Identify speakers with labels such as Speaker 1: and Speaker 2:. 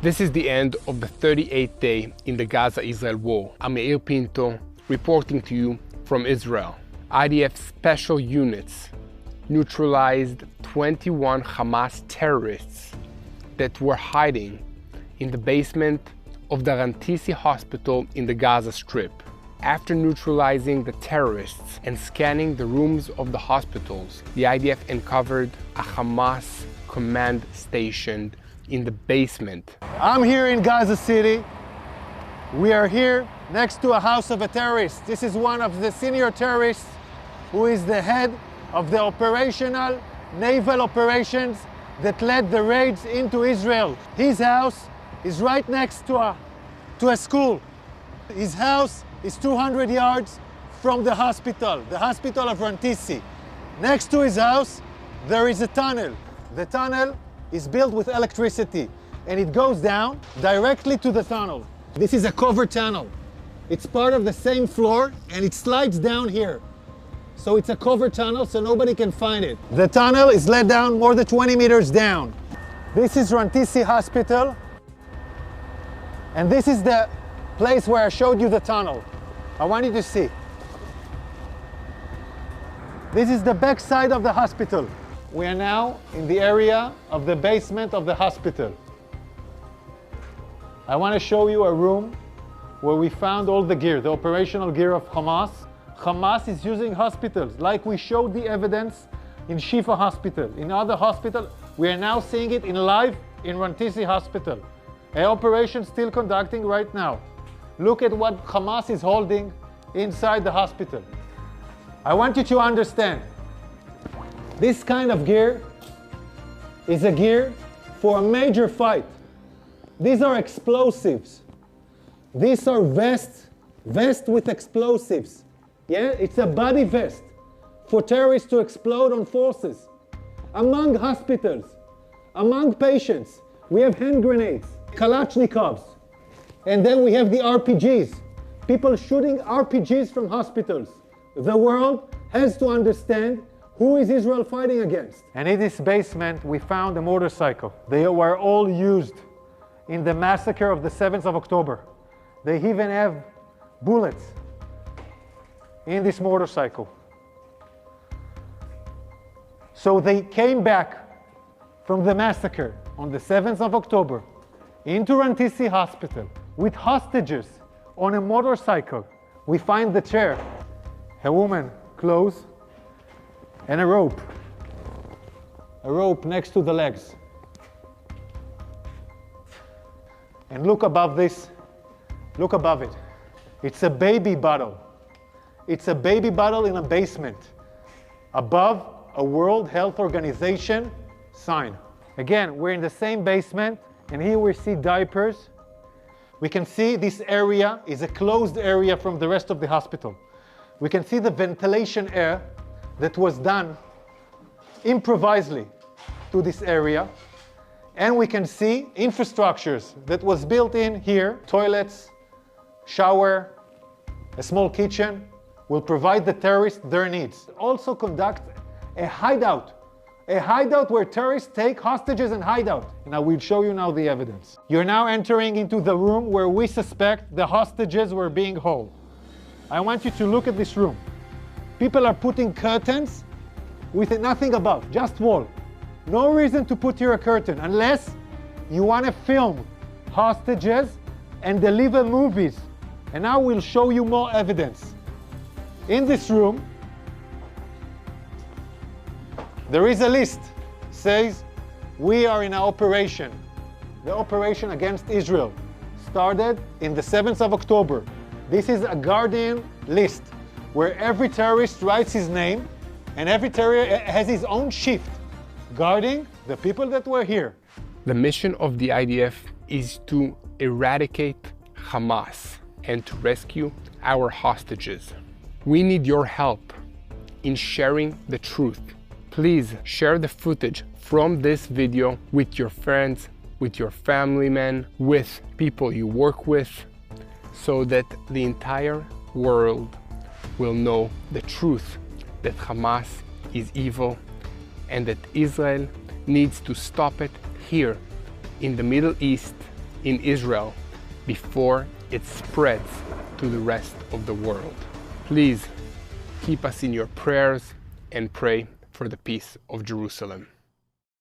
Speaker 1: This is the end of the 38th day in the Gaza-Israel war. I'm Meir Pinto, reporting to you from Israel. IDF special units neutralized 21 Hamas terrorists that were hiding in the basement of the Rantisi hospital in the Gaza Strip. After neutralizing the terrorists and scanning the rooms of the hospitals, the IDF uncovered a Hamas command station in the basement.
Speaker 2: I'm here in Gaza City. We are here next to a house of a terrorist. This is one of the senior terrorists who is the head of the operational naval operations that led the raids into Israel. His house is right next to a school. His house is 200 yards from the hospital of Rantisi. Next to his house, there is a tunnel. The tunnel is built with electricity and it goes down directly to the tunnel. This is a covered tunnel. It's part of the same floor and it slides down here. So it's a covered tunnel so nobody can find it. The tunnel is let down more than 20 meters down. This is Rantisi Hospital. And this is the place where I showed you the tunnel. I want you to see. This is the back side of the hospital. We are now in the area of the basement of the hospital. I want to show you a room where we found all the gear, the operational gear of Hamas. Hamas is using hospitals, like we showed the evidence in Shifa Hospital. In other hospitals, we are now seeing it in live in Rantisi Hospital. An operation still conducting right now. Look at what Hamas is holding inside the hospital. I want you to understand, this kind of gear is a gear for a major fight. These are explosives. These are vests with explosives. Yeah, it's a body vest for terrorists to explode on forces. Among hospitals, among patients, we have hand grenades, Kalashnikovs, and then we have the RPGs. People shooting RPGs from hospitals. The world has to understand who is Israel fighting against. And in this basement, we found a motorcycle. They were all used in the massacre of the 7th of October. They even have bullets in this motorcycle. So they came back from the massacre on the 7th of October into Rantisi Hospital with hostages on a motorcycle. We find the chair, a woman, clothes, and a rope next to the legs. And look above this, look above it. It's a baby bottle. It's a baby bottle in a basement, above a World Health Organization sign. Again, we're in the same basement, and here we see diapers. We can see this area is a closed area from the rest of the hospital. We can see the ventilation air that was done improvisedly to this area. And we can see infrastructures that was built in here, toilets, shower, a small kitchen, will provide the terrorists their needs. Also conduct a hideout where terrorists take hostages and hide out. And I will show you now the evidence. You're now entering into the room where we suspect the hostages were being held. I want you to look at this room. People are putting curtains with nothing above, just wall. No reason to put here a curtain unless you want to film hostages and deliver movies. And now we'll show you more evidence. In this room, there is a list. Says, we are in an operation. The operation against Israel started in the 7th of October. This is a Guardian list where every terrorist writes his name and every terrorist has his own shift guarding the people that were here.
Speaker 1: The mission of the IDF is to eradicate Hamas and to rescue our hostages. We need your help in sharing the truth. Please share the footage from this video with your friends, with your family men, with people you work with, so that the entire world will know the truth that Hamas is evil and that Israel needs to stop it here in the Middle East in Israel before it spreads to the rest of the world. Please keep us in your prayers and pray for the peace of Jerusalem.